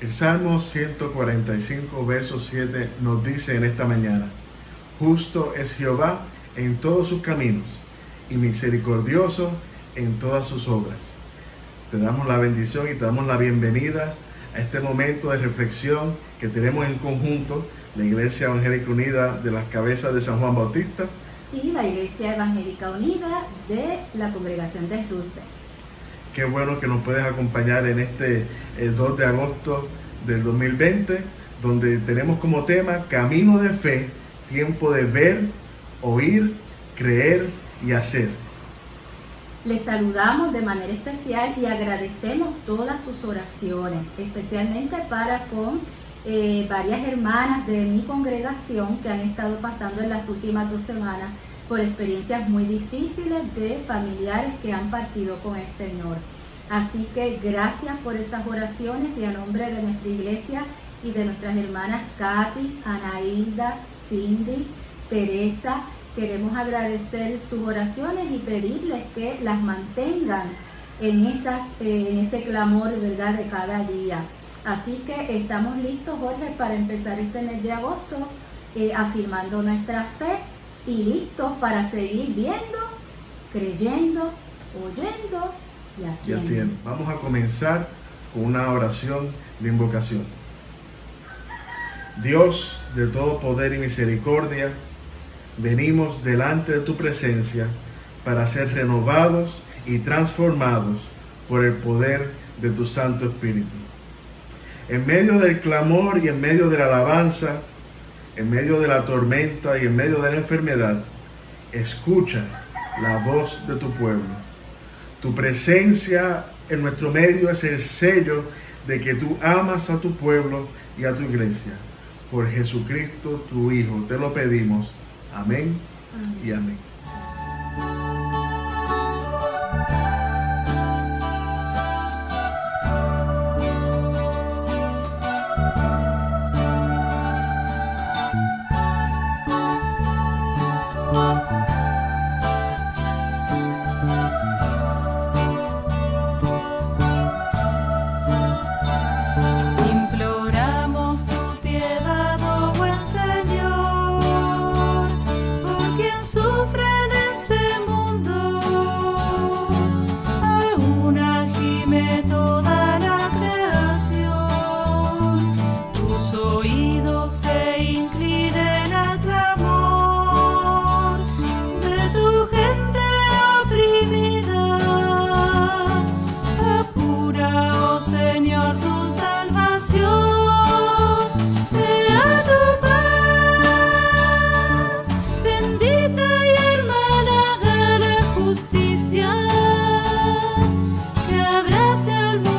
El Salmo 145, verso 7 nos dice en esta mañana: justo es Jehová en todos sus caminos y misericordioso en todas sus obras. Te damos la bendición y te damos la bienvenida a este momento de reflexión que tenemos en conjunto la Iglesia Evangélica Unida de las Cabezas de San Juan Bautista y la Iglesia Evangélica Unida de la Congregación de Roosevelt. Qué bueno que nos puedes acompañar en este 2 de agosto del 2020, donde tenemos como tema Camino de Fe, tiempo de ver, oír, creer y hacer. Les saludamos de manera especial y agradecemos todas sus oraciones, especialmente para con varias hermanas de mi congregación que han estado pasando en las últimas 2 semanas por experiencias muy difíciles de familiares que han partido con el Señor. Así que gracias por esas oraciones y a nombre de nuestra iglesia y de nuestras hermanas Katy, Anailda, Cindy, Teresa, queremos agradecer sus oraciones y pedirles que las mantengan en ese clamor, ¿verdad?, de cada día. Así que estamos listos, Jorge, para empezar este mes de agosto afirmando nuestra fe y listos para seguir viendo, creyendo, oyendo y haciendo. Vamos a comenzar con una oración de invocación. Dios de todo poder y misericordia, venimos delante de tu presencia para ser renovados y transformados por el poder de tu Santo Espíritu. En medio del clamor y en medio de la alabanza, en medio de la tormenta y en medio de la enfermedad, escucha la voz de tu pueblo. Tu presencia en nuestro medio es el sello de que tú amas a tu pueblo y a tu iglesia. Por Jesucristo, tu Hijo, te lo pedimos. Amén, amén. Y amén. Que abrace al mundo.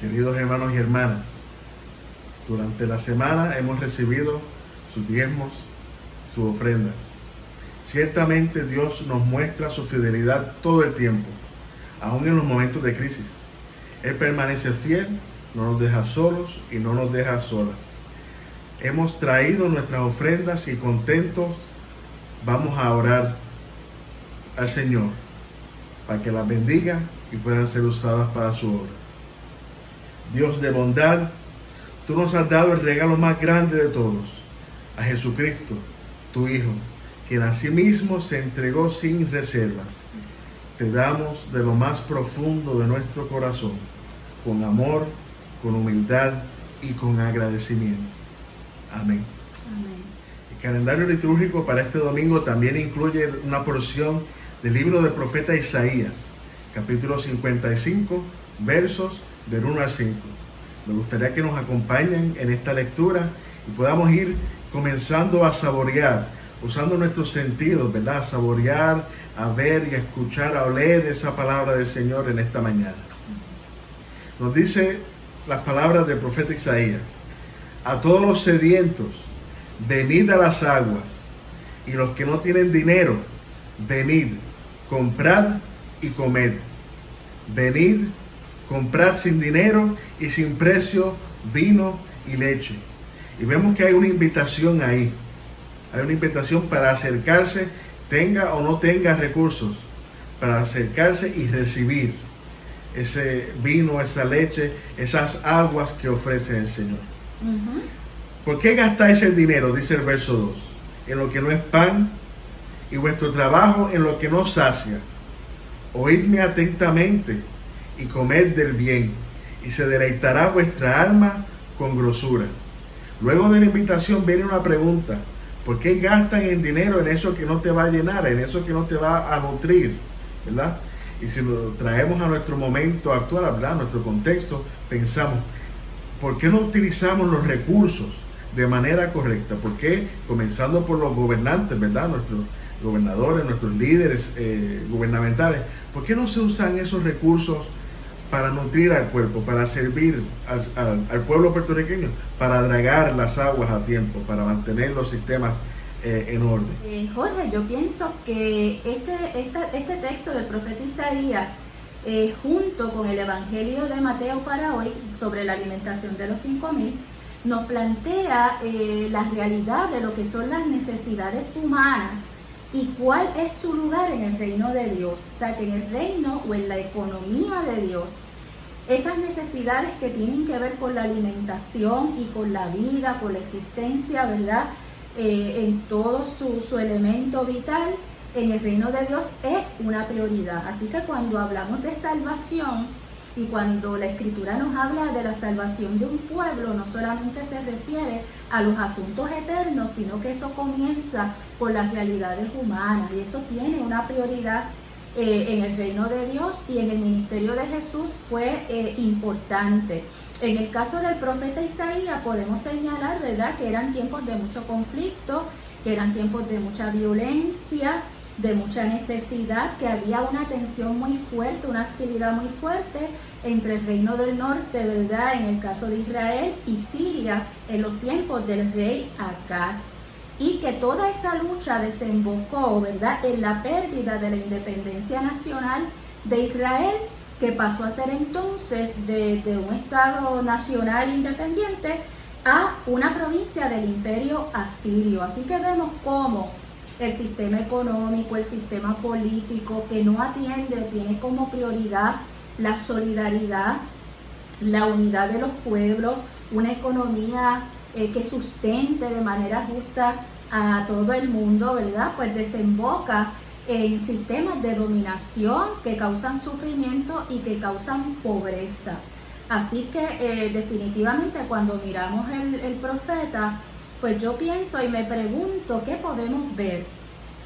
Queridos hermanos y hermanas, durante la semana hemos recibido sus diezmos, sus ofrendas. Ciertamente Dios nos muestra su fidelidad todo el tiempo, aún en los momentos de crisis. Él permanece fiel, no nos deja solos y no nos deja solas. Hemos traído nuestras ofrendas y contentos vamos a orar al Señor para que las bendiga y puedan ser usadas para su obra. Dios de bondad, tú nos has dado el regalo más grande de todos, a Jesucristo, tu Hijo, quien asimismo se entregó sin reservas. Te damos de lo más profundo de nuestro corazón, con amor, con humildad y con agradecimiento. Amén. Amén. El calendario litúrgico para este domingo también incluye una porción del libro del profeta Isaías, capítulo 55, versos del 1 al 5. Me gustaría que nos acompañen en esta lectura y podamos ir comenzando a saborear, usando nuestros sentidos, ¿verdad? A saborear, a ver y a escuchar, a oler esa palabra del Señor en esta mañana. Nos dice las palabras del profeta Isaías: a todos los sedientos, venid a las aguas, y los que no tienen dinero, venid, comprad y comed. Venid, comprad sin dinero y sin precio vino y leche. Y vemos que hay una invitación ahí. Hay una invitación para acercarse, tenga o no tenga recursos, para acercarse y recibir ese vino, esa leche, esas aguas que ofrece el Señor. ¿Por qué gastáis el dinero? Dice el verso 2. En lo que no es pan, y vuestro trabajo en lo que no sacia. Oídme atentamente y comed del bien, y se deleitará vuestra alma con grosura. Luego de la invitación viene una pregunta: ¿por qué gastan el dinero en eso que no te va a llenar, en eso que no te va a nutrir? ¿Verdad? Y si lo traemos a nuestro momento actual, ¿verdad? A nuestro contexto, pensamos, ¿por qué no utilizamos los recursos de manera correcta? ¿Por qué, comenzando por los gobernantes, ¿verdad? Nuestros gobernadores, nuestros líderes gubernamentales, ¿por qué no se usan esos recursos para nutrir al cuerpo, para servir al pueblo puertorriqueño, para dragar las aguas a tiempo, para mantener los sistemas en orden? Jorge, yo pienso que este texto del profeta Isaías, junto con el Evangelio de Mateo para hoy, sobre la alimentación de los 5,000, nos plantea la realidad de lo que son las necesidades humanas y cuál es su lugar en el reino de Dios. O sea, que en el reino o en la economía de Dios, esas necesidades que tienen que ver con la alimentación y con la vida, con la existencia, ¿verdad? En todo su elemento vital, en el reino de Dios es una prioridad. Así que cuando hablamos de salvación y cuando la Escritura nos habla de la salvación de un pueblo, no solamente se refiere a los asuntos eternos, sino que eso comienza con las realidades humanas, y eso tiene una prioridad en el reino de Dios, y en el ministerio de Jesús fue importante. En el caso del profeta Isaías podemos señalar, ¿verdad?, que eran tiempos de mucho conflicto, que eran tiempos de mucha violencia, de mucha necesidad, que había una tensión muy fuerte, una hostilidad muy fuerte entre el reino del norte, ¿verdad?, en el caso de Israel, y Siria en los tiempos del rey Acaz, y que toda esa lucha desembocó, ¿verdad?, en la pérdida de la independencia nacional de Israel, que pasó a ser entonces de un estado nacional independiente a una provincia del imperio asirio. Así que vemos cómo el sistema económico, el sistema político, que no atiende, tiene como prioridad la solidaridad, la unidad de los pueblos, una economía que sustente de manera justa a todo el mundo, ¿verdad? Pues desemboca en sistemas de dominación que causan sufrimiento y que causan pobreza. Así que definitivamente cuando miramos el profeta, pues yo pienso y me pregunto, ¿qué podemos ver?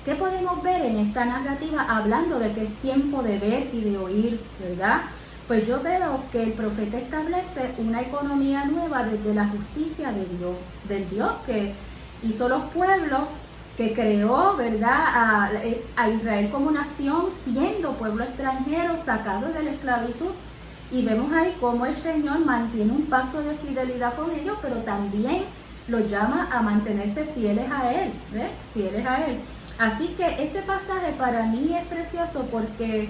¿Qué podemos ver en esta narrativa hablando de que es tiempo de ver y de oír, ¿verdad? Pues yo veo que el profeta establece una economía nueva desde la justicia de Dios, del Dios que hizo los pueblos, que creó, ¿verdad?, a Israel como nación, siendo pueblo extranjero, sacado de la esclavitud, Y vemos ahí cómo el Señor mantiene un pacto de fidelidad con ellos, pero también los llama a mantenerse fieles a Él, ¿ves? Fieles a Él. Así que este pasaje para mí es precioso porque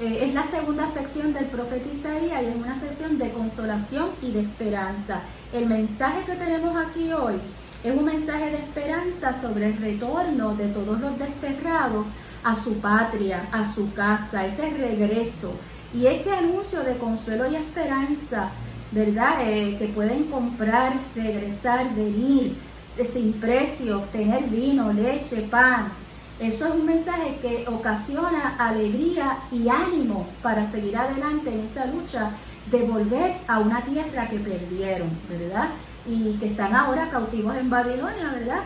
es la segunda sección del profeta Isaías y es una sección de consolación y de esperanza. El mensaje que tenemos aquí hoy es un mensaje de esperanza sobre el retorno de todos los desterrados a su patria, a su casa, ese regreso y ese anuncio de consuelo y esperanza, ¿verdad? Que pueden comprar, regresar, venir sin precio, tener vino, leche, pan. Eso es un mensaje que ocasiona alegría y ánimo para seguir adelante en esa lucha de volver a una tierra que perdieron, ¿verdad? Y que están ahora cautivos en Babilonia, ¿verdad?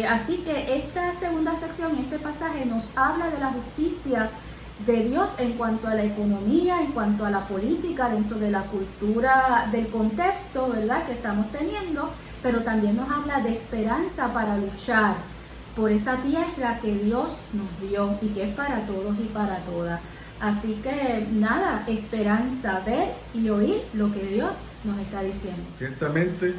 Así que esta segunda sección, este pasaje nos habla de la justicia de Dios en cuanto a la economía, en cuanto a la política, dentro de la cultura, del contexto, ¿verdad?, que estamos teniendo, pero también nos habla de esperanza para luchar por esa tierra que Dios nos dio y que es para todos y para todas. Así que nada, esperanza, ver y oír lo que Dios nos está diciendo. Ciertamente,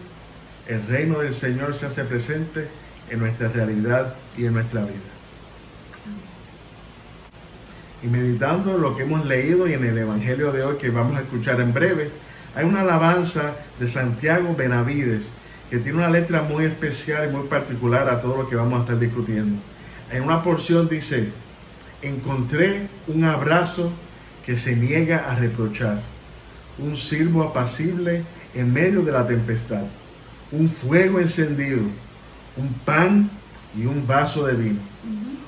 el reino del Señor se hace presente en nuestra realidad y en nuestra vida. Y meditando en lo que hemos leído y en el Evangelio de hoy que vamos a escuchar en breve, hay una alabanza de Santiago Benavides que tiene una letra muy especial y muy particular a todo lo que vamos a estar discutiendo. En una porción dice: encontré un abrazo que se niega a reprochar, un silbo apacible en medio de la tempestad, un fuego encendido, un pan y un vaso de vino,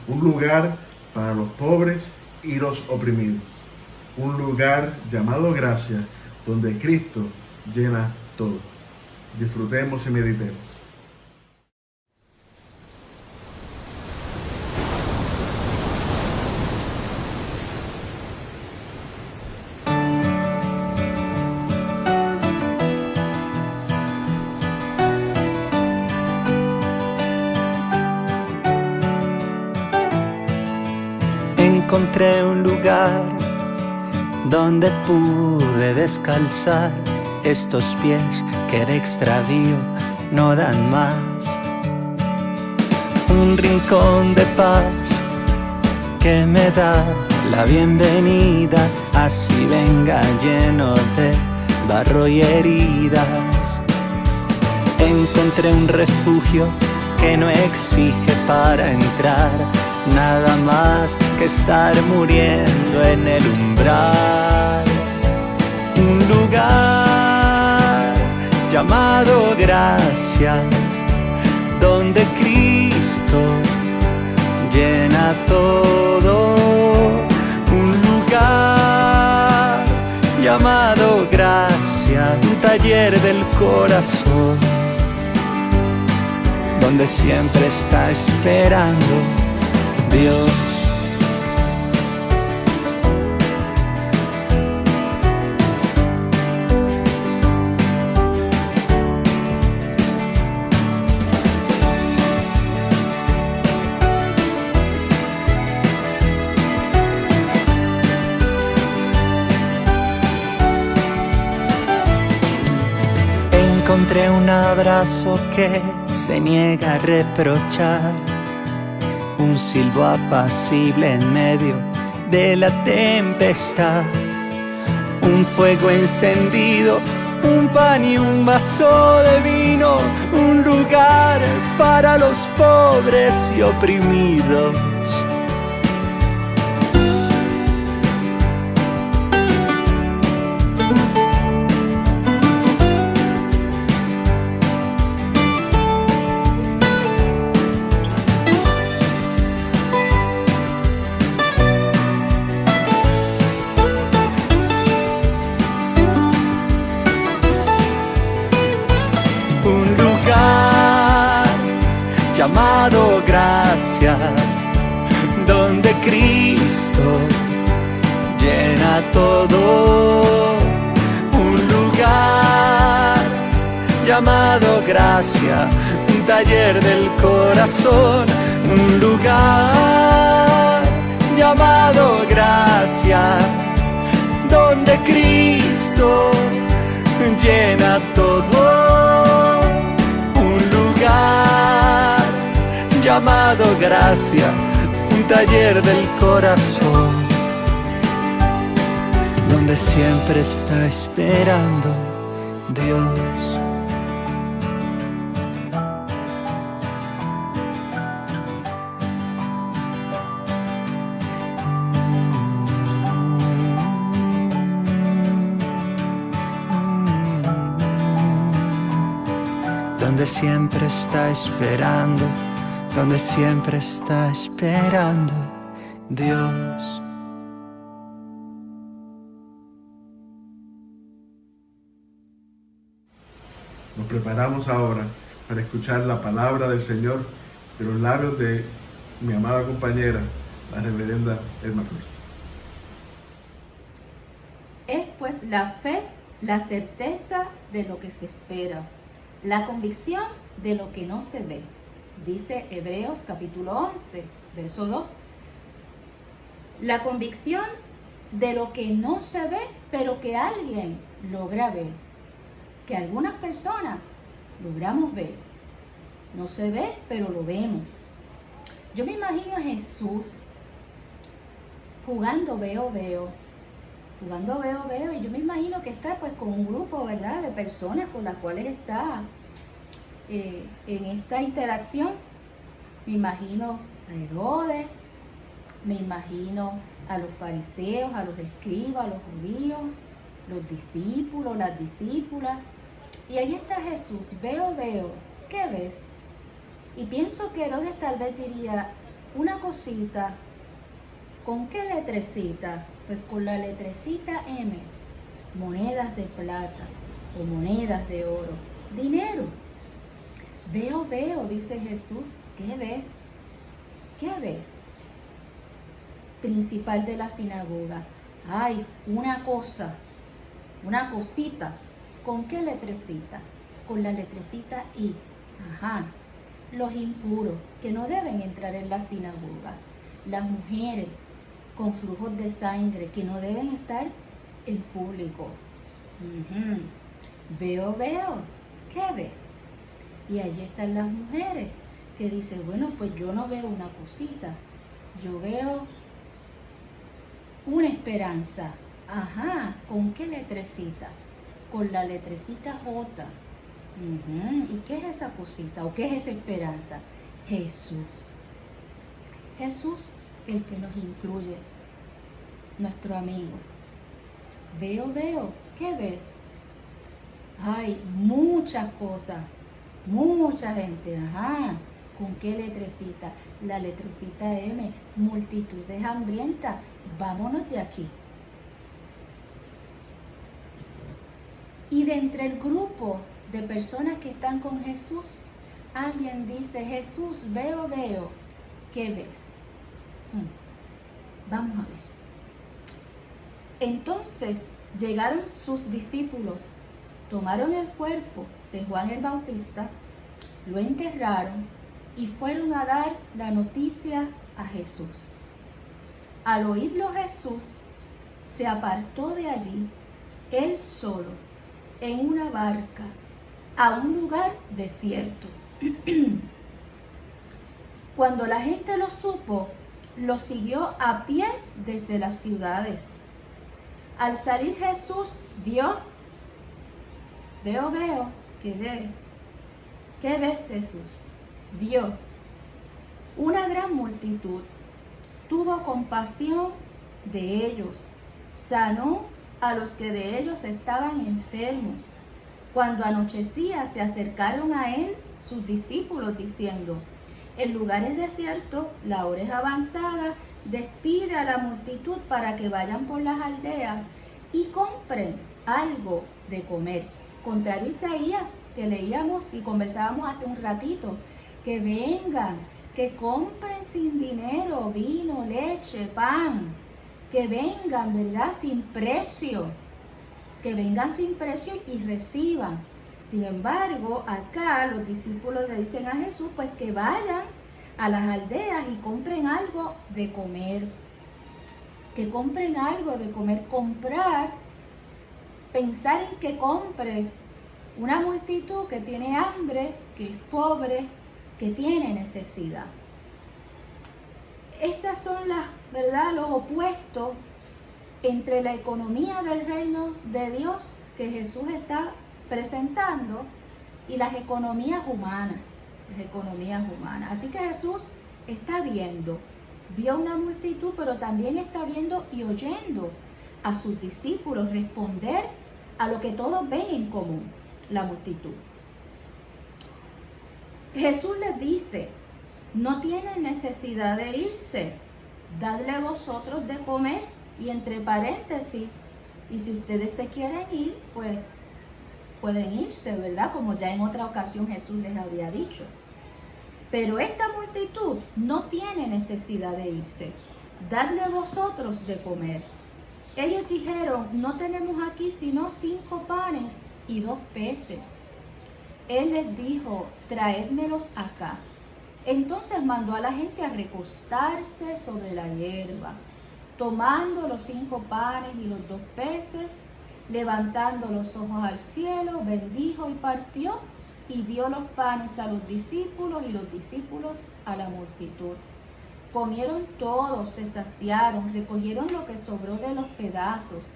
un lugar para los pobres y los oprimidos, un lugar llamado gracia donde Cristo llena todo. Disfrutemos y meditemos. Encontré un lugar donde pude descalzar estos pies que de extravío no dan más. Un rincón de paz que me da la bienvenida, así venga lleno de barro y heridas. Encontré un refugio que no exige para entrar nada más que estar muriendo en el umbral. Un lugar llamado gracia, donde Cristo llena todo. Un lugar llamado gracia, un taller del corazón, donde siempre está esperando Dios. Encontré un abrazo que se niega a reprochar, un silbo apacible en medio de la tempestad, un fuego encendido, un pan y un vaso de vino, un lugar para los pobres y oprimidos. Llamado gracia, donde Cristo llena todo. Un lugar llamado gracia, un taller del corazón. Un lugar llamado gracia, donde Cristo Cristo llena todo. Un lugar llamado gracia, un taller del corazón, donde siempre está esperando Dios. Donde siempre está esperando, donde siempre está esperando Dios. Nos preparamos ahora para escuchar la palabra del Señor de los labios de mi amada compañera, la reverenda Edma Cruz. Es pues la fe, la certeza de lo que se espera, la convicción de lo que no se ve. Dice Hebreos capítulo 11, verso 2. La convicción de lo que no se ve, pero que alguien logra ver. Que algunas personas logramos ver. No se ve, pero lo vemos. Yo me imagino a Jesús jugando veo, y yo me imagino que está pues con un grupo, ¿verdad?, de personas con las cuales está en esta interacción. Me imagino a Herodes, me imagino a los fariseos, a los escribas, a los judíos, los discípulos, las discípulas. Y ahí está Jesús, veo, ¿qué ves? Y pienso que Herodes tal vez diría, una cosita, ¿con qué letrecita? Pues con la letrecita M, monedas de plata o monedas de oro, dinero. Veo, dice Jesús, ¿qué ves? ¿Qué ves? Principal de la sinagoga, hay una cosa, una cosita. ¿Con qué letrecita? Con la letrecita I. Ajá. Los impuros, que no deben entrar en la sinagoga. Las mujeres con flujos de sangre, que no deben estar en público. Veo, ¿qué ves? Y allí están las mujeres, que dicen, bueno, pues yo no veo una cosita, yo veo una esperanza. Ajá, ¿con qué letrecita? Con la letrecita J. ¿Y qué es esa cosita? ¿O qué es esa esperanza? Jesús. Jesús, el que nos incluye, nuestro amigo. Veo, ¿qué ves? Hay muchas cosas, mucha gente. Ajá, ¿con qué letrecita? La letrecita M, multitudes hambrientas. Vámonos de aquí. Y de entre el grupo de personas que están con Jesús, alguien dice, Jesús, veo, ¿qué ves? Vamos a ver. Entonces llegaron sus discípulos, tomaron el cuerpo de Juan el Bautista, lo enterraron y fueron a dar la noticia a Jesús. Al oírlo Jesús, se apartó de allí, él solo, en una barca, a un lugar desierto. Cuando la gente lo supo, lo siguió a pie desde las ciudades. Al salir Jesús vio, veo, ¿qué ve? ¿Qué ves, Jesús? Vio una gran multitud, tuvo compasión de ellos, sanó a los que de ellos estaban enfermos. Cuando anochecía, se acercaron a él sus discípulos diciendo, el lugar es desierto, la hora es avanzada, despide a la multitud para que vayan por las aldeas y compren algo de comer. Contrario a Isaías, que leíamos y conversábamos hace un ratito, que vengan, que compren sin dinero, vino, leche, pan, que vengan, ¿verdad?, sin precio, que vengan sin precio y reciban. Sin embargo, acá los discípulos le dicen a Jesús, pues que vayan a las aldeas y compren algo de comer. Que compren algo de comer. Comprar pensar en que compre una multitud que tiene hambre, que es pobre, que tiene necesidad. Esas son los opuestos entre la economía del reino de Dios que Jesús está presentando y las economías humanas. Así que Jesús está vio una multitud, pero también está viendo y oyendo a sus discípulos responder a lo que todos ven en común, la multitud. Jesús les dice: no tienen necesidad de irse, dadle vosotros de comer. Y entre paréntesis, y si ustedes se quieren ir, pues pueden irse, ¿verdad? Como ya en otra ocasión Jesús les había dicho. Pero esta multitud no tiene necesidad de irse, dadle vosotros de comer. Ellos dijeron: no tenemos aquí sino 5 panes y 2 peces. Él les dijo: traédmelos acá. Entonces mandó a la gente a recostarse sobre la hierba, tomando los 5 panes y los 2 peces, levantando los ojos al cielo, bendijo y partió, y dio los panes a los discípulos y los discípulos a la multitud. Comieron todos, se saciaron, recogieron lo que sobró de los pedazos,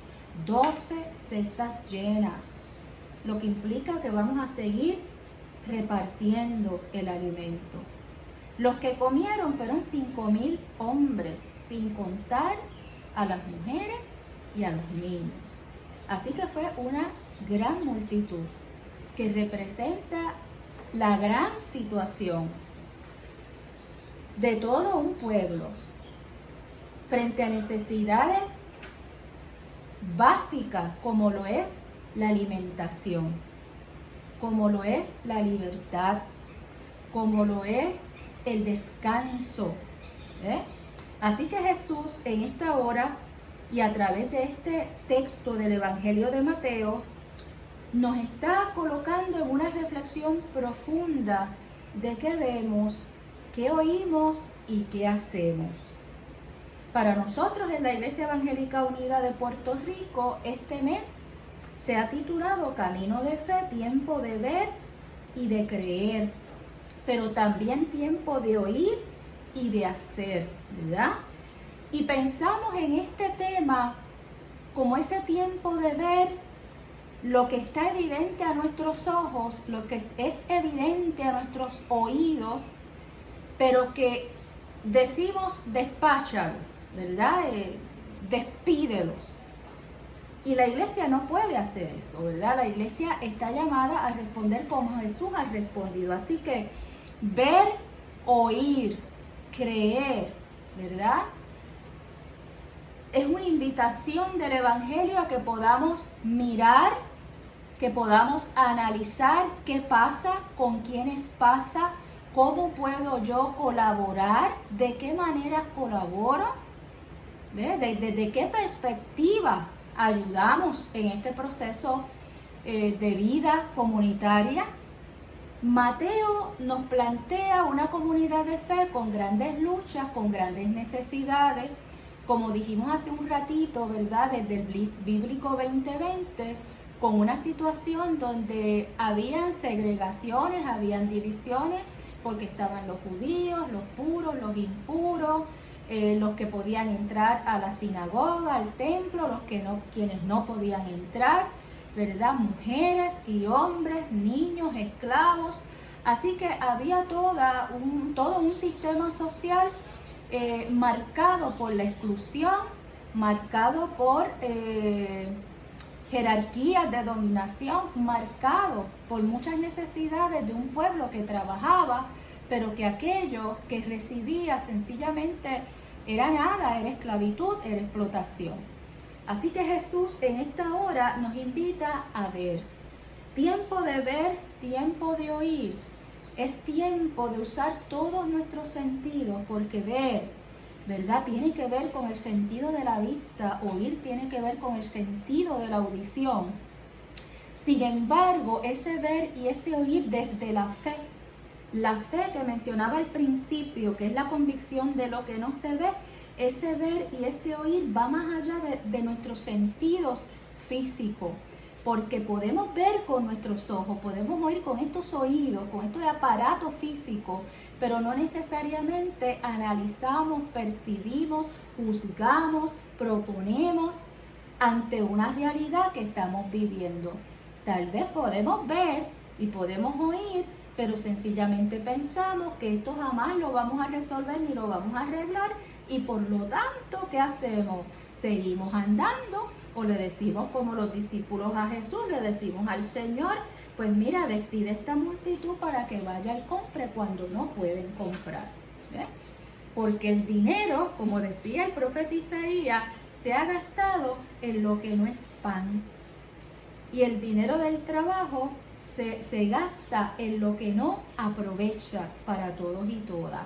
12 cestas llenas, lo que implica que vamos a seguir repartiendo el alimento. Los que comieron fueron 5,000 hombres, sin contar a las mujeres y a los niños. Así que fue una gran multitud que representa la gran situación de todo un pueblo frente a necesidades básicas como lo es la alimentación, como lo es la libertad, como lo es el descanso. Así que Jesús en esta hora y a través de este texto del Evangelio de Mateo nos está colocando en una reflexión profunda de qué vemos, qué oímos y qué hacemos. Para nosotros en la Iglesia Evangélica Unida de Puerto Rico, este mes se ha titulado Camino de Fe, tiempo de ver y de creer, pero también tiempo de oír y de hacer, ¿verdad? Y pensamos en este tema como ese tiempo de ver lo que está evidente a nuestros ojos, lo que es evidente a nuestros oídos, pero que decimos despáchalo, ¿verdad? Despídelos. Y la iglesia no puede hacer eso, ¿verdad? La iglesia está llamada a responder como Jesús ha respondido. Así que ver, oír, creer, ¿verdad? Es una invitación del Evangelio a que podamos mirar, que podamos analizar qué pasa, con quiénes pasa, cómo puedo yo colaborar, de qué manera colaboro, desde qué perspectiva ayudamos en este proceso de vida comunitaria. Mateo nos plantea una comunidad de fe con grandes luchas, con grandes necesidades, como dijimos hace un ratito, ¿verdad? Desde el bíblico 2020, con una situación donde habían segregaciones, habían divisiones, porque estaban los judíos, los puros, los impuros, los que podían entrar a la sinagoga, al templo, quienes no podían entrar, ¿verdad? Mujeres y hombres, niños, esclavos. Así que había todo un sistema social marcado por la exclusión, marcado por jerarquías de dominación, marcado por muchas necesidades de un pueblo que trabajaba, pero que aquello que recibía sencillamente era nada, era esclavitud, era explotación. Así que Jesús en esta hora nos invita a ver. Tiempo de ver, tiempo de oír. Es tiempo de usar todos nuestros sentidos, porque ver, ¿verdad? Tiene que ver con el sentido de la vista, oír tiene que ver con el sentido de la audición. Sin embargo, ese ver y ese oír desde la fe que mencionaba al principio, que es la convicción de lo que no se ve, ese ver y ese oír va más allá de nuestros sentidos físicos. porque podemos ver con nuestros ojos, podemos oír con estos oídos, con estos aparatos físicos, pero no necesariamente analizamos, percibimos, juzgamos, proponemos ante una realidad que estamos viviendo. Tal vez podemos ver y podemos oír, pero sencillamente pensamos que esto jamás lo vamos a resolver ni lo vamos a arreglar, y por lo tanto, ¿qué hacemos? Seguimos andando, o le decimos como los discípulos a Jesús, le decimos al Señor, pues mira, despide esta multitud para que vaya y compre cuando no pueden comprar. ¿Ve? Porque el dinero, como decía el profeta Isaías, se ha gastado en lo que no es pan. Y el dinero del trabajo se gasta en lo que no aprovecha para todos y todas.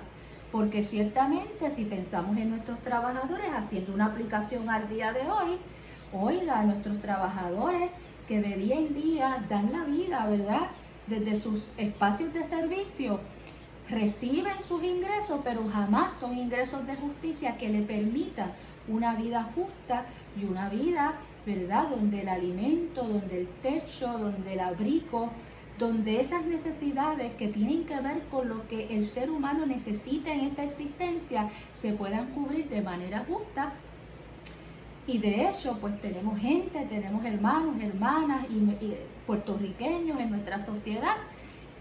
Porque ciertamente si pensamos en nuestros trabajadores, haciendo una aplicación al día de hoy, oiga, nuestros trabajadores que de día en día dan la vida, ¿verdad? Desde sus espacios de servicio, reciben sus ingresos, pero jamás son ingresos de justicia que le permitan una vida justa y una vida, ¿verdad?, donde el alimento, donde el techo, donde el abrigo, donde esas necesidades que tienen que ver con lo que el ser humano necesita en esta existencia se puedan cubrir de manera justa. Y de hecho, pues tenemos gente, tenemos hermanos, hermanas y puertorriqueños en nuestra sociedad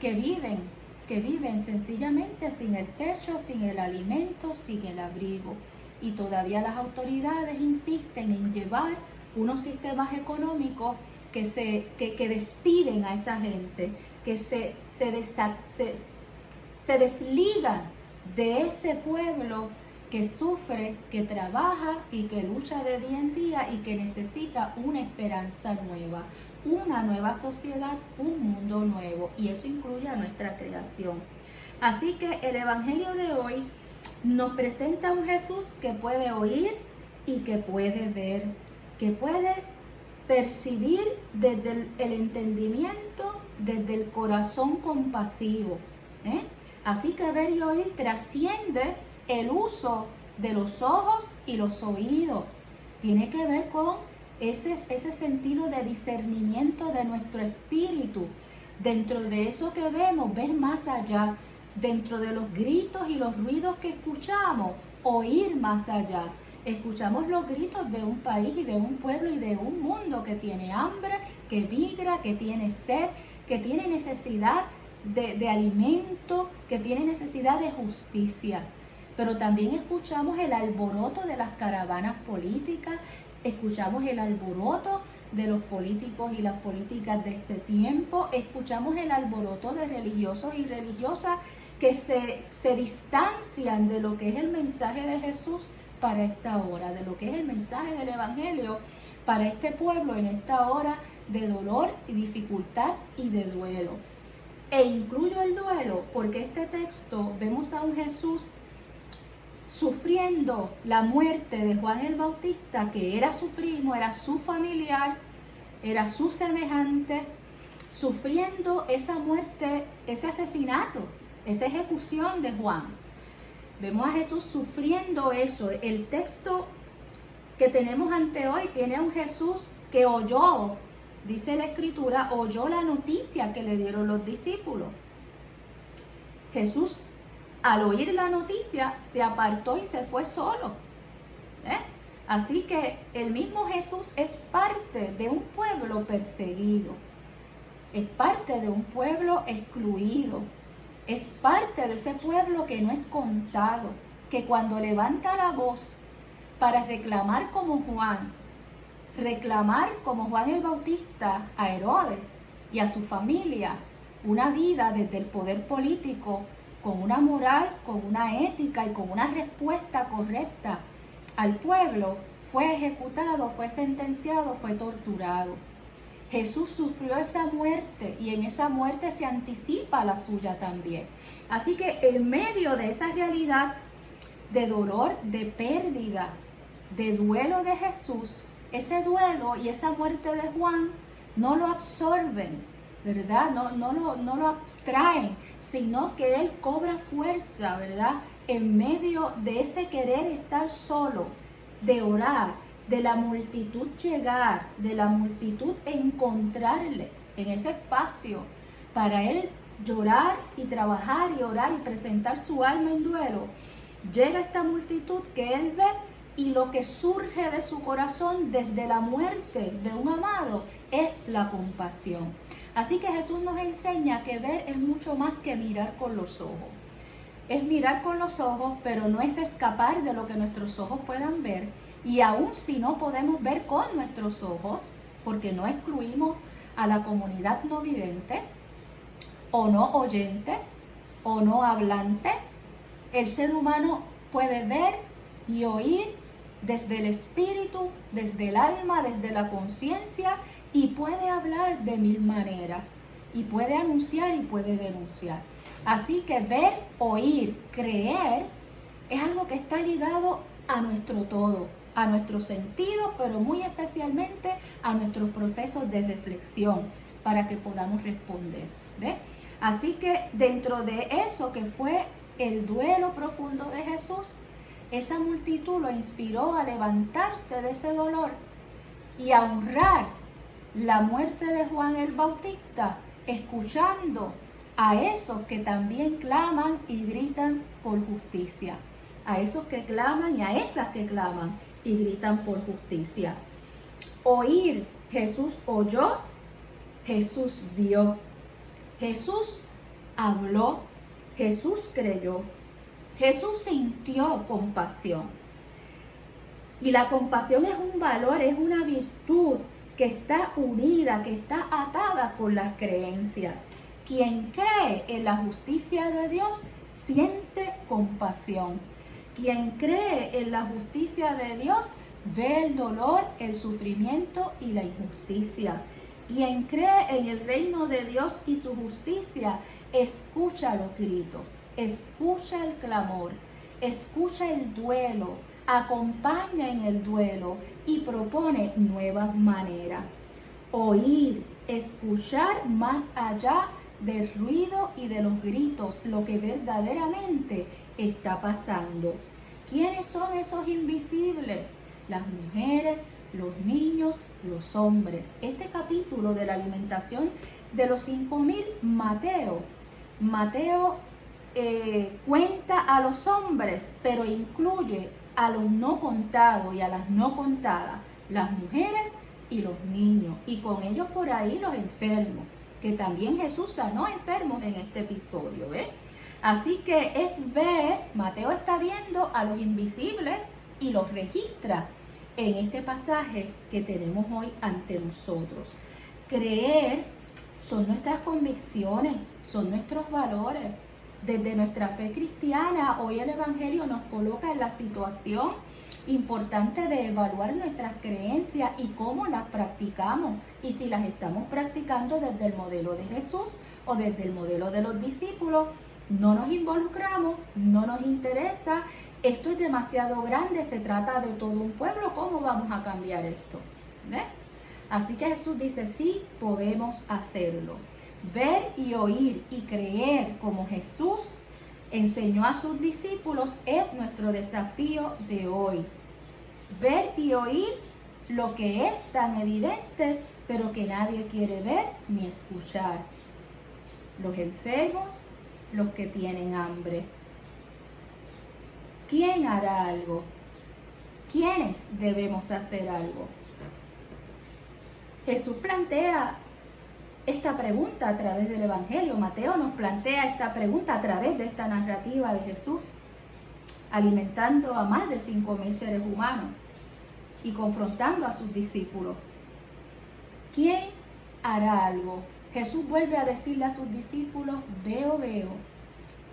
que viven sencillamente sin el techo, sin el alimento, sin el abrigo. Y todavía las autoridades insisten en llevar unos sistemas económicos que despiden a esa gente, que se desligan de ese pueblo que sufre, que trabaja y que lucha de día en día y que necesita una esperanza nueva, una nueva sociedad, un mundo nuevo, y eso incluye a nuestra creación. Así que el Evangelio de hoy nos presenta a un Jesús que puede oír y que puede ver, que puede percibir desde el entendimiento, desde el corazón compasivo. Así que ver y oír trasciende el uso de los ojos y los oídos. Tiene que ver con ese sentido de discernimiento de nuestro espíritu. Dentro de eso que vemos, ver más allá. Dentro de los gritos y los ruidos que escuchamos, oír más allá. Escuchamos los gritos de un país y de un pueblo y de un mundo que tiene hambre, que migra, que tiene sed, que tiene necesidad de alimento, que tiene necesidad de justicia. Pero también escuchamos el alboroto de las caravanas políticas, escuchamos el alboroto de los políticos y las políticas de este tiempo, escuchamos el alboroto de religiosos y religiosas que se distancian de lo que es el mensaje de Jesús para esta hora, de lo que es el mensaje del Evangelio para este pueblo en esta hora de dolor y dificultad y de duelo. E incluyo el duelo porque este texto vemos a un Jesús sufriendo la muerte de Juan el Bautista, que era su primo, era su familiar, era su semejante, sufriendo esa muerte, ese asesinato, esa ejecución de Juan. Vemos a Jesús sufriendo eso. El texto que tenemos ante hoy tiene a un Jesús que oyó, dice la Escritura, oyó la noticia que le dieron los discípulos. Jesús, al oír la noticia, se apartó y se fue solo. Así que el mismo Jesús es parte de un pueblo perseguido, es parte de un pueblo excluido, es parte de ese pueblo que no es contado, que cuando levanta la voz para reclamar como Juan el Bautista a Herodes y a su familia, una vida desde el poder político, con una moral, con una ética y con una respuesta correcta al pueblo, fue ejecutado, fue sentenciado, fue torturado. Jesús sufrió esa muerte y en esa muerte se anticipa la suya también. Así que en medio de esa realidad de dolor, de pérdida, de duelo de Jesús, ese duelo y esa muerte de Juan no lo absorben, ¿verdad? No lo abstraen, sino que él cobra fuerza, ¿verdad? En medio de ese querer estar solo, de orar, de la multitud llegar, de la multitud encontrarle en ese espacio para él llorar y trabajar y orar y presentar su alma en duelo, llega esta multitud que él ve y lo que surge de su corazón desde la muerte de un amado es la compasión. Así que Jesús nos enseña que ver es mucho más que mirar con los ojos. Es mirar con los ojos, pero no es escapar de lo que nuestros ojos puedan ver. Y aun si no podemos ver con nuestros ojos, porque no excluimos a la comunidad no vidente, o no oyente, o no hablante, el ser humano puede ver y oír desde el espíritu, desde el alma, desde la conciencia, y puede hablar de mil maneras, y puede anunciar y puede denunciar. Así que ver, oír, creer es algo que está ligado a nuestro todo, a nuestros sentidos, pero muy especialmente a nuestros procesos de reflexión para que podamos responder. ¿Ve? Así que dentro de eso que fue el duelo profundo de Jesús, esa multitud lo inspiró a levantarse de ese dolor y a honrar la muerte de Juan el Bautista, escuchando a esos que también claman y gritan por justicia, a esos que claman y a esas que claman y gritan por justicia. Oír, Jesús oyó, Jesús vio, Jesús habló, Jesús creyó, Jesús sintió compasión. Y la compasión es un valor, es una virtud que está unida, que está atada con las creencias. Quien cree en la justicia de Dios siente compasión. Quien cree en la justicia de Dios ve el dolor, el sufrimiento y la injusticia. Quien cree en el reino de Dios y su justicia escucha los gritos, escucha el clamor, escucha el duelo, acompaña en el duelo y propone nuevas maneras. Oír, escuchar más allá del ruido y de los gritos, lo que verdaderamente está pasando. ¿Quiénes son esos invisibles? Las mujeres, los niños, los hombres. Este capítulo de la alimentación de los 5,000, Mateo cuenta a los hombres, pero incluye a los no contados y a las no contadas, las mujeres y los niños, y con ellos por ahí los enfermos, que también Jesús sanó enfermos en este episodio, ¿ve? Así que es ver, Mateo está viendo a los invisibles y los registra en este pasaje que tenemos hoy ante nosotros. Creer son nuestras convicciones, son nuestros valores. Desde nuestra fe cristiana, hoy el Evangelio nos coloca en la situación importante de evaluar nuestras creencias y cómo las practicamos, y si las estamos practicando desde el modelo de Jesús o desde el modelo de los discípulos. No nos involucramos, no nos interesa, esto es demasiado grande, se trata de todo un pueblo, ¿cómo vamos a cambiar esto? ¿Ve? Así que Jesús dice, sí, podemos hacerlo. Ver y oír y creer como Jesús enseñó a sus discípulos es nuestro desafío de hoy. Ver y oír lo que es tan evidente, pero que nadie quiere ver ni escuchar. Los enfermos, los que tienen hambre. ¿Quién hará algo? ¿Quiénes debemos hacer algo? Jesús plantea esta pregunta a través del Evangelio. Mateo nos plantea esta pregunta a través de esta narrativa de Jesús, alimentando a más de 5,000 seres humanos y confrontando a sus discípulos. ¿Quién hará algo? Jesús vuelve a decirle a sus discípulos, veo, veo,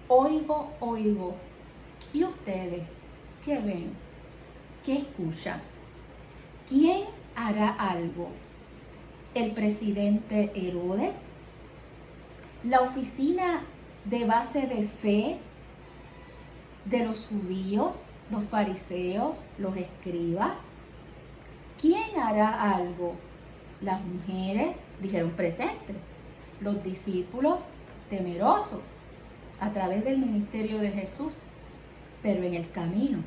oigo, oigo. ¿Y ustedes qué ven? ¿Qué escuchan? ¿Quién hará algo? ¿El presidente Herodes? ¿La oficina de base de fe de los judíos, los fariseos, los escribas? ¿Quién hará algo? Las mujeres dijeron presente, los discípulos temerosos a través del ministerio de Jesús, pero en el camino,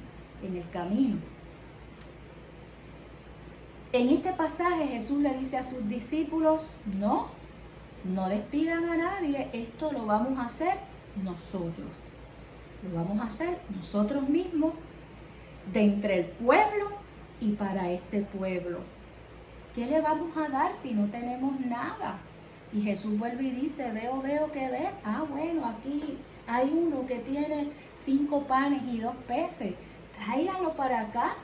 En este pasaje Jesús le dice a sus discípulos, no despidan a nadie, esto lo vamos a hacer nosotros. Lo vamos a hacer nosotros mismos, de entre el pueblo y para este pueblo. ¿Qué le vamos a dar si no tenemos nada? Y Jesús vuelve y dice, veo que ves. Bueno, aquí hay uno que tiene 5 panes y 2 peces. Tráiganlo para acá,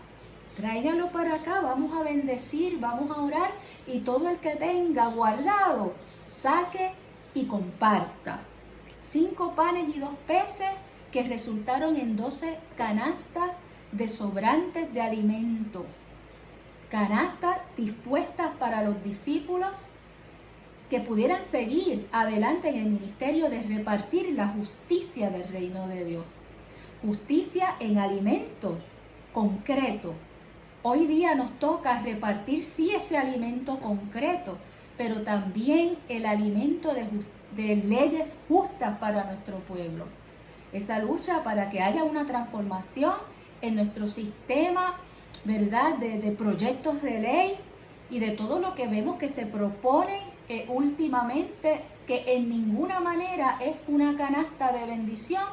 vamos a bendecir, vamos a orar. Y todo el que tenga guardado, saque y comparta. 5 panes y 2 peces que resultaron en 12 canastas de sobrantes de alimentos. Canastas dispuestas para los discípulos que pudieran seguir adelante en el ministerio de repartir la justicia del reino de Dios. Justicia en alimento concreto. Hoy día nos toca repartir sí ese alimento concreto, pero también el alimento de leyes justas para nuestro pueblo. Esa lucha para que haya una transformación en nuestro sistema, ¿verdad?, de proyectos de ley y de todo lo que vemos que se propone últimamente, que en ninguna manera es una canasta de bendición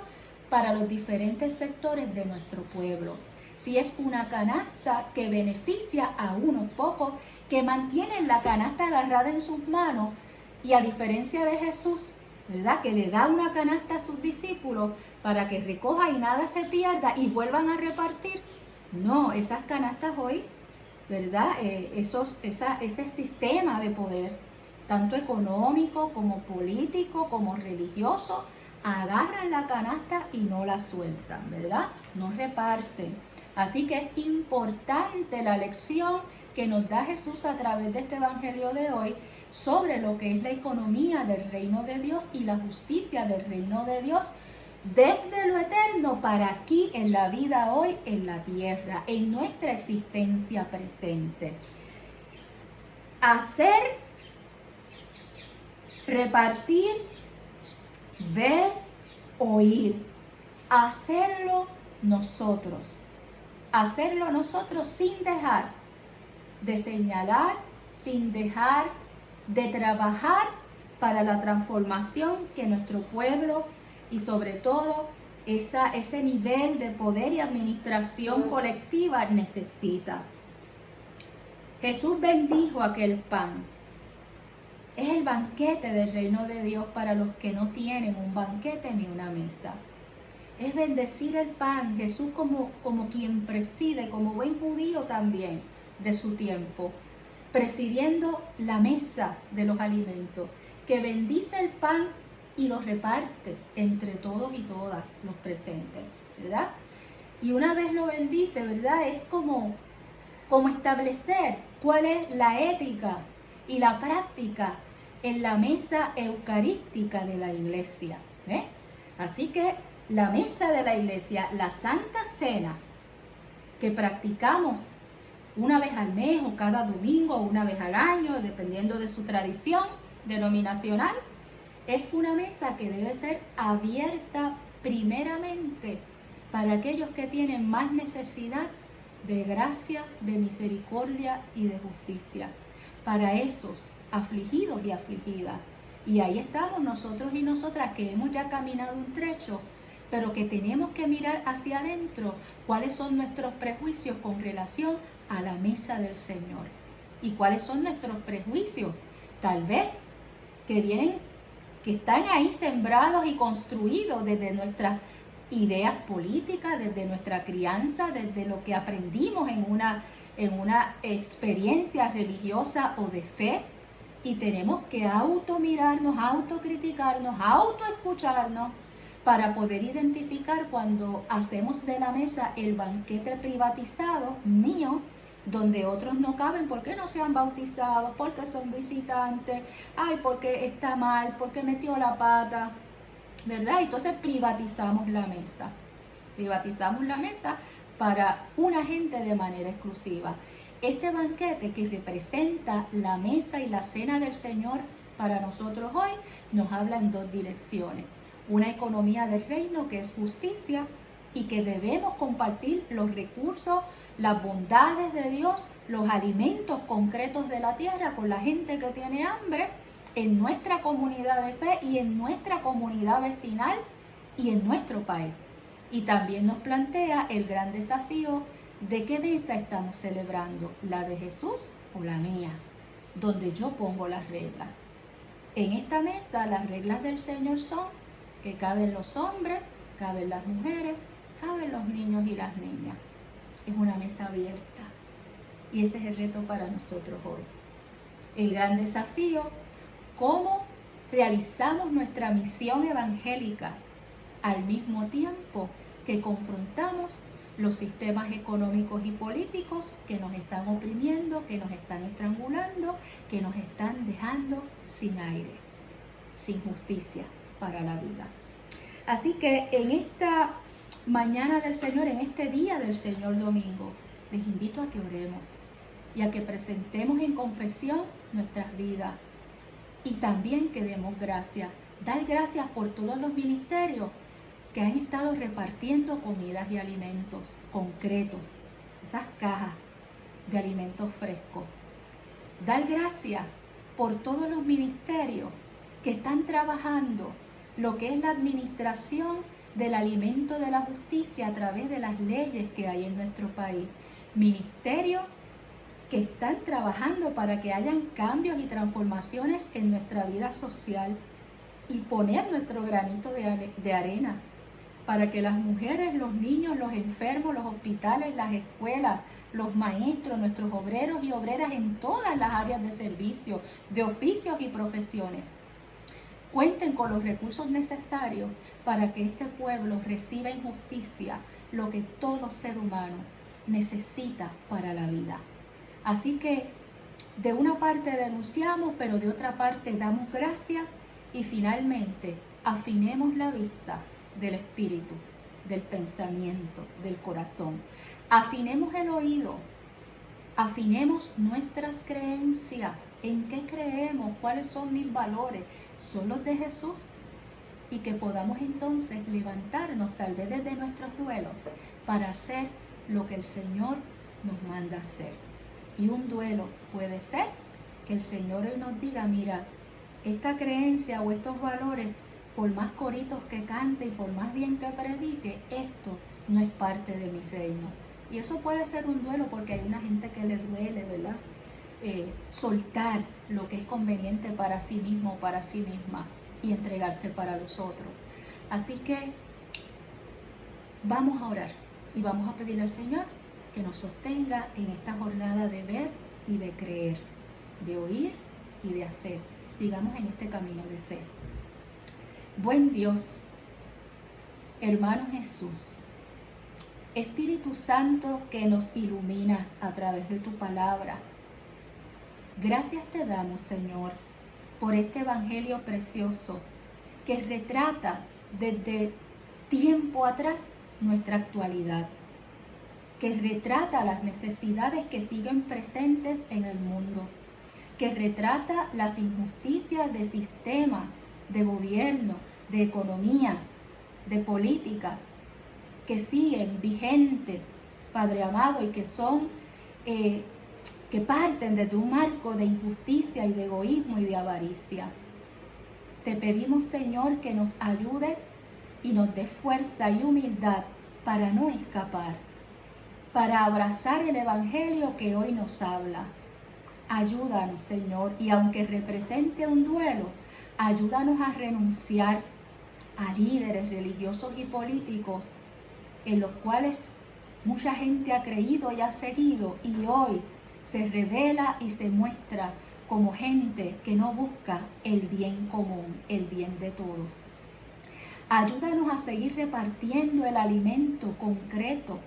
para los diferentes sectores de nuestro pueblo. Si es una canasta que beneficia a unos pocos que mantienen la canasta agarrada en sus manos, y a diferencia de Jesús, ¿verdad?, que le da una canasta a sus discípulos para que recoja y nada se pierda y vuelvan a repartir. No, esas canastas hoy, ¿verdad?, ese sistema de poder, tanto económico como político como religioso, agarran la canasta y no la sueltan, ¿verdad? No reparten. Así que es importante la lección que nos da Jesús a través de este evangelio de hoy sobre lo que es la economía del reino de Dios y la justicia del reino de Dios desde lo eterno para aquí en la vida hoy, en la tierra, en nuestra existencia presente. Hacer, repartir, ver, oír. Hacerlo nosotros sin dejar de señalar, sin dejar de trabajar para la transformación que nuestro pueblo y sobre todo ese nivel de poder y administración colectiva necesita. Jesús bendijo aquel pan. Es el banquete del reino de Dios para los que no tienen un banquete ni una mesa. Es bendecir el pan. Jesús como quien preside, como buen judío también de su tiempo, presidiendo la mesa de los alimentos, que bendice el pan y lo reparte entre todos y todas los presentes, ¿verdad? Y una vez lo bendice, ¿verdad?, es como establecer cuál es la ética y la práctica en la mesa eucarística de la iglesia, ¿eh? Así que la mesa de la iglesia, la Santa Cena, que practicamos una vez al mes o cada domingo o una vez al año, dependiendo de su tradición denominacional, es una mesa que debe ser abierta primeramente para aquellos que tienen más necesidad de gracia, de misericordia y de justicia, para esos afligidos y afligidas. Y ahí estamos nosotros y nosotras que hemos ya caminado un trecho, pero que tenemos que mirar hacia adentro cuáles son nuestros prejuicios con relación a la mesa del Señor. Y cuáles son nuestros prejuicios, tal vez que están ahí sembrados y construidos desde nuestras ideas políticas, desde nuestra crianza, desde lo que aprendimos en una experiencia religiosa o de fe. Y tenemos que automirarnos, autocriticarnos, autoescucharnos para poder identificar cuando hacemos de la mesa el banquete privatizado mío, donde otros no caben porque no se han bautizado, porque son visitantes, porque está mal, porque metió la pata, ¿verdad? Entonces privatizamos la mesa para una gente de manera exclusiva. Este banquete que representa la mesa y la cena del Señor para nosotros hoy nos habla en 2 direcciones. Una economía del reino que es justicia, y que debemos compartir los recursos, las bondades de Dios, los alimentos concretos de la tierra con la gente que tiene hambre en nuestra comunidad de fe y en nuestra comunidad vecinal y en nuestro país. Y también nos plantea el gran desafío de qué mesa estamos celebrando, la de Jesús o la mía, donde yo pongo las reglas. En esta mesa las reglas del Señor son que caben los hombres, caben las mujeres, caben los niños y las niñas. Es una mesa abierta y ese es el reto para nosotros hoy. El gran desafío, cómo realizamos nuestra misión evangélica al mismo tiempo que confrontamos los sistemas económicos y políticos que nos están oprimiendo, que nos están estrangulando, que nos están dejando sin aire, sin justicia para la vida. Así que en esta mañana del Señor, en este día del Señor domingo, les invito a que oremos y a que presentemos en confesión nuestras vidas y también que demos gracias. Dar gracias por todos los ministerios que han estado repartiendo comidas y alimentos concretos, esas cajas de alimentos frescos. Dar gracias por todos los ministerios que están trabajando lo que es la administración del alimento de la justicia a través de las leyes que hay en nuestro país. Ministerios que están trabajando para que hayan cambios y transformaciones en nuestra vida social y poner nuestro granito de arena para que las mujeres, los niños, los enfermos, los hospitales, las escuelas, los maestros, nuestros obreros y obreras en todas las áreas de servicio, de oficios y profesiones, cuenten con los recursos necesarios para que este pueblo reciba en justicia lo que todo ser humano necesita para la vida. Así que de una parte denunciamos, pero de otra parte damos gracias y finalmente afinemos la vista del espíritu, del pensamiento, del corazón. Afinemos el oído, afinemos nuestras creencias, en qué creemos, cuáles son mis valores, son los de Jesús, y que podamos entonces levantarnos tal vez desde nuestros duelos para hacer lo que el Señor nos manda hacer. Y un duelo puede ser que el Señor hoy nos diga, mira, esta creencia o estos valores, por más coritos que cante y por más bien que predique, esto no es parte de mi reino. Y eso puede ser un duelo porque hay una gente que le duele, ¿verdad? Soltar lo que es conveniente para sí mismo o para sí misma y entregarse para los otros. Así que vamos a orar y vamos a pedirle al Señor que nos sostenga en esta jornada de ver y de creer, de oír y de hacer. Sigamos en este camino de fe. Buen Dios, hermano Jesús, Espíritu Santo que nos iluminas a través de tu palabra, gracias te damos, Señor, por este evangelio precioso que retrata desde tiempo atrás nuestra actualidad, que retrata las necesidades que siguen presentes en el mundo, que retrata las injusticias de sistemas, de gobierno, de economías, de políticas que siguen vigentes, Padre amado, y que son, que parten desde un marco de injusticia y de egoísmo y de avaricia. Te pedimos, Señor, que nos ayudes y nos des fuerza y humildad para no escapar, para abrazar el evangelio que hoy nos habla. Ayúdanos, Señor, y aunque represente un duelo, ayúdanos a renunciar a líderes religiosos y políticos en los cuales mucha gente ha creído y ha seguido y hoy se revela y se muestra como gente que no busca el bien común, el bien de todos. Ayúdanos a seguir repartiendo el alimento concreto,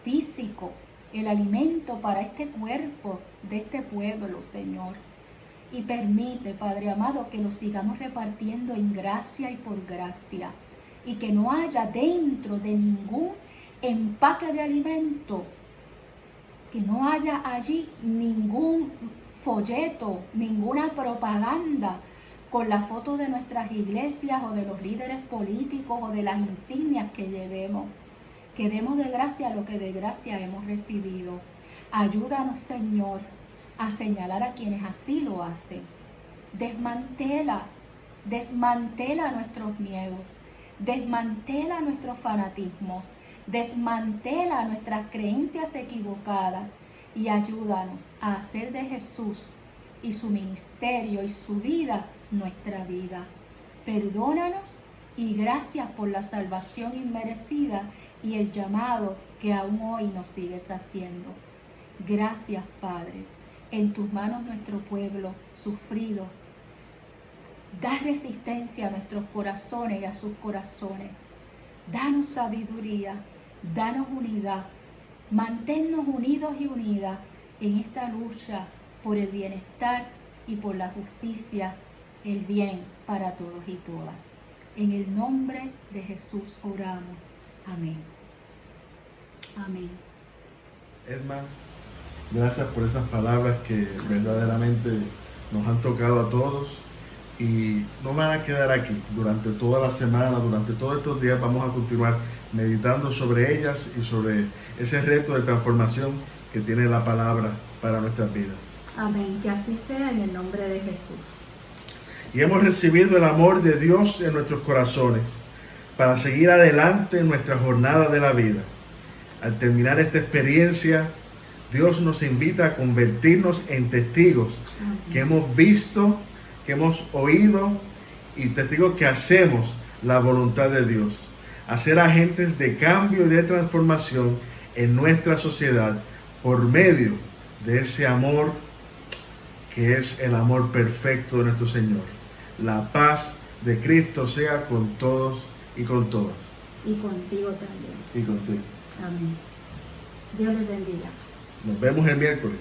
físico, el alimento para este cuerpo de este pueblo, Señor. Y permite, Padre amado, que lo sigamos repartiendo en gracia y por gracia. Y que no haya dentro de ningún empaque de alimento, que no haya allí ningún folleto, ninguna propaganda con la foto de nuestras iglesias o de los líderes políticos o de las insignias que llevemos. que demos de gracia lo que de gracia hemos recibido. Ayúdanos, Señor, a señalar a quienes así lo hacen. Desmantela nuestros miedos, desmantela nuestros fanatismos, desmantela nuestras creencias equivocadas y ayúdanos a hacer de Jesús y su ministerio y su vida nuestra vida. Perdónanos y gracias por la salvación inmerecida y el llamado que aún hoy nos sigues haciendo. Gracias, Padre. En tus manos nuestro pueblo sufrido. Da resistencia a nuestros corazones y a sus corazones. Danos sabiduría, danos unidad. Manténnos unidos y unidas en esta lucha por el bienestar y por la justicia, el bien para todos y todas. En el nombre de Jesús oramos. Amén. Amén. Hermano, gracias por esas palabras que verdaderamente nos han tocado a todos y no van a quedar aquí. Durante toda la semana, durante todos estos días vamos a continuar meditando sobre ellas y sobre ese reto de transformación que tiene la palabra para nuestras vidas. Amén. Que así sea en el nombre de Jesús. Y hemos recibido el amor de Dios en nuestros corazones para seguir adelante en nuestra jornada de la vida. Al terminar esta experiencia, Dios nos invita a convertirnos en testigos que hemos visto, que hemos oído y testigos que hacemos la voluntad de Dios. A ser agentes de cambio y de transformación en nuestra sociedad por medio de ese amor que es el amor perfecto de nuestro Señor. La paz de Cristo sea con todos y con todas. Y contigo también. Y contigo. Amén. Dios les bendiga. Nos vemos el miércoles.